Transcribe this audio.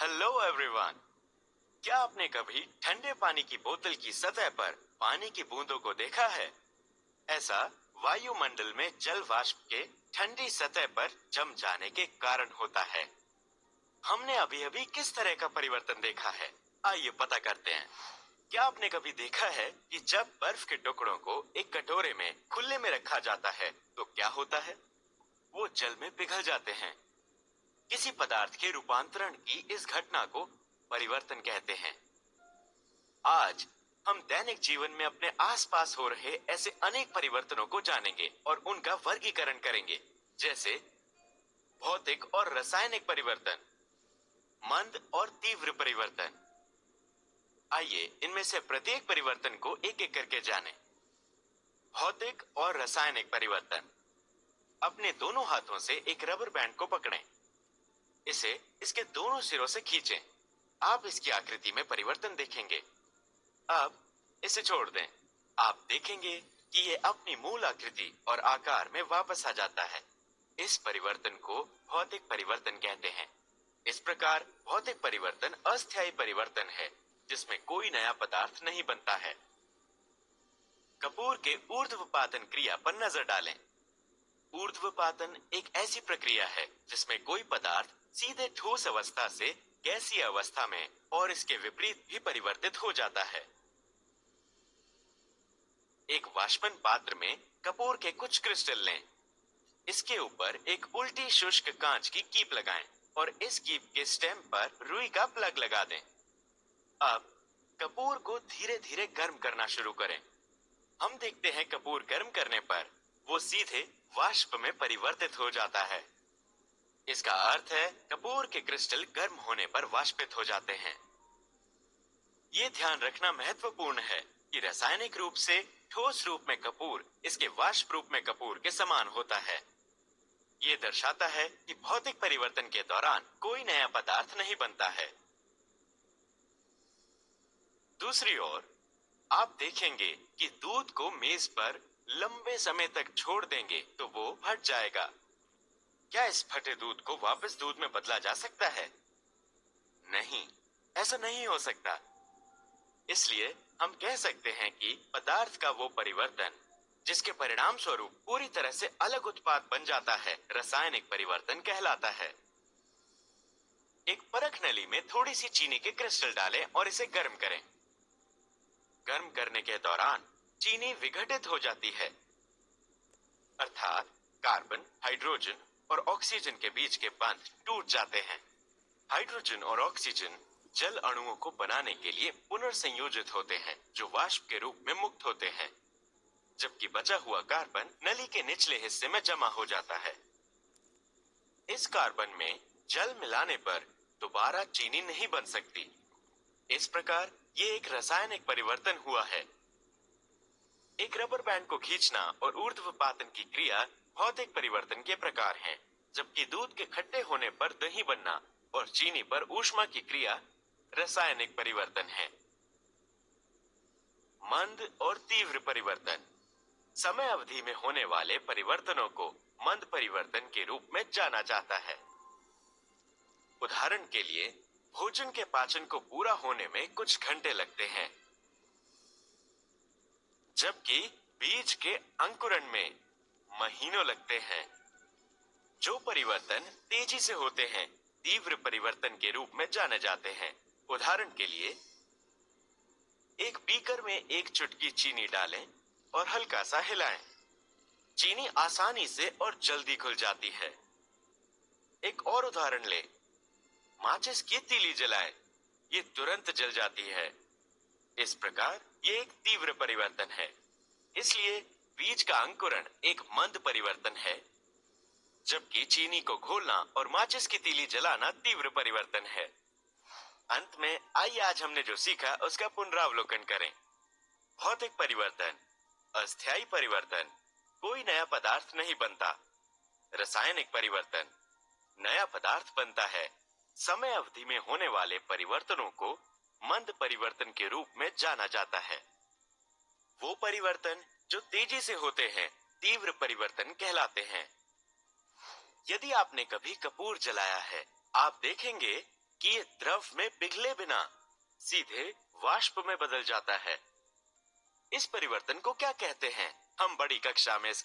Hello everyone. क्या आपने कभी ठंडे पानी की बोतल की सतह पर पानी की बूंदों को देखा है? ऐसा वायुमंडल में जल वाष्प के ठंडी सतह पर जम जाने के कारण होता है। हमने अभी अभी किस तरह का परिवर्तन देखा है, आइए पता करते हैं। क्या आपने कभी देखा है कि जब बर्फ के टुकड़ों को एक कटोरे में खुले में रखा जाता है तो क्या होता है? वो जल में पिघल जाते हैं। किसी पदार्थ के रूपांतरण की इस घटना को परिवर्तन कहते हैं। आज हम दैनिक जीवन में अपने आसपास हो रहे ऐसे अनेक परिवर्तनों को जानेंगे और उनका वर्गीकरण करेंगे, जैसे भौतिक और रासायनिक परिवर्तन, मंद और तीव्र परिवर्तन। आइए इनमें से प्रत्येक परिवर्तन को एक एक करके जानें। भौतिक और रासायनिक परिवर्तन। अपने दोनों हाथों से एक रबर बैंड को पकड़ें। इसे इसके दोनों सिरों से खींचें। आप इसकी आकृति में परिवर्तन देखेंगे। अब इसे छोड़ दें। आप देखेंगे कि ये अपनी मूल आकृति और आकार में वापस आ जाता है। इस परिवर्तन को भौतिक परिवर्तन कहते हैं। इस प्रकार भौतिक परिवर्तन अस्थायी परिवर्तन है, जिसमें कोई नया पदार्थ नहीं बनता है। कपूर के ऊर्ध्वपातन क्रिया पर नजर डालें। ऊर्ध्वपातन एक ऐसी प्रक्रिया है जिसमें कोई पदार्थ सीधे ठोस अवस्था से गैसीय अवस्था में और इसके विपरीत भी परिवर्तित हो जाता है। एक वाष्पन पात्र में कपूर के कुछ क्रिस्टल लें। इसके ऊपर एक उल्टी शुष्क कांच की कीप लगाएं और इस कीप के स्टेम पर रुई का प्लग लगा दें। अब कपूर को धीरे धीरे गर्म करना शुरू करें। हम देखते हैं कपूर गर्म करने पर वो सीधे वाष्प में परिवर्तित हो जाता है। इसका अर्थ है कपूर के क्रिस्टल गर्म होने पर वाष्पित हो जाते हैं। ये ध्यान रखना महत्वपूर्ण है कि रासायनिक रूप से ठोस रूप में कपूर इसके वाष्प रूप में कपूर के समान होता है। ये दर्शाता है कि भौतिक परिवर्तन के दौरान कोई नया पदार्थ नहीं बनता है। दूसरी ओर आप देखेंगे कि दूध को मेज पर लंबे समय तक छोड़ देंगे तो वो फट जाएगा। क्या इस फटे दूध को वापस दूध में बदला जा सकता है? नहीं, ऐसा नहीं हो सकता। इसलिए हम कह सकते हैं कि पदार्थ का वो परिवर्तन जिसके परिणाम स्वरूप पूरी तरह से अलग उत्पाद बन जाता है, रासायनिक परिवर्तन कहलाता है। एक परख नली में थोड़ी सी चीनी के क्रिस्टल डालें और इसे गर्म करें। गर्म करने के दौरान चीनी विघटित हो जाती है, अर्थात कार्बन, हाइड्रोजन और ऑक्सीजन के बीच के बंध टूट जाते हैं। हाइड्रोजन और ऑक्सीजन जल अणुओं को बनाने के लिए पुनर्संयोजित होते हैं, जो वाष्प के रूप में मुक्त होते हैं, जबकि बचा हुआ कार्बन नली के निचले हिस्से में जमा हो जाता है। इस कार्बन में जल मिलाने पर दोबारा चीनी नहीं बन सकती। इस प्रकार ये एक रासायनिक परिवर्तन हुआ है। एक रबर बैंड को खींचना और ऊर्ध्वपातन की क्रिया भौतिक परिवर्तन के प्रकार हैं, जबकि दूध के खट्टे होने पर दही बनना और चीनी पर ऊष्मा की क्रिया रासायनिक परिवर्तन है। मंद और तीव्र परिवर्तन। समय अवधि में होने वाले परिवर्तनों को मंद परिवर्तन के रूप में जाना जाता है। उदाहरण के लिए, भोजन के पाचन को पूरा होने में कुछ घंटे लगते हैं, जबकि बीज के अंकुरण में महीनों लगते हैं। जो परिवर्तन तेजी से होते हैं, तीव्र परिवर्तन के रूप में जाने जाते हैं। उदाहरण के लिए, एक बीकर में एक चुटकी चीनी डालें और हल्का सा हिलाएं। चीनी आसानी से और जल्दी घुल जाती है। एक और उदाहरण लें, माचिस की तीली जलाएं, ये तुरंत जल जाती है। इस प्रकार ये एक तीव्र परिवर्तन है। इसलिए बीज का अंकुरण एक मंद परिवर्तन है, जबकि चीनी को घोलना और माचिस की तीली जलाना तीव्र परिवर्तन है। अंत में आइए आज हमने जो सीखा उसका पुनरावलोकन करें। भौतिक परिवर्तन, अस्थायी परिवर्तन, कोई नया पदार्थ नहीं बनता। रासायनिक परिवर्तन, नया पदार्थ बनता है। समय अवधि में होने वाले परिवर्तनों को मंद परिवर्तन के रूप में जाना जाता है। वो परिवर्तन जो तेजी से होते हैं, तीव्र परिवर्तन कहलाते हैं। यदि आपने कभी कपूर जलाया है, आप देखेंगे कि ये द्रव में पिघले बिना सीधे वाष्प में बदल जाता है। इस परिवर्तन को क्या कहते हैं? हम बड़ी कक्षा में इसके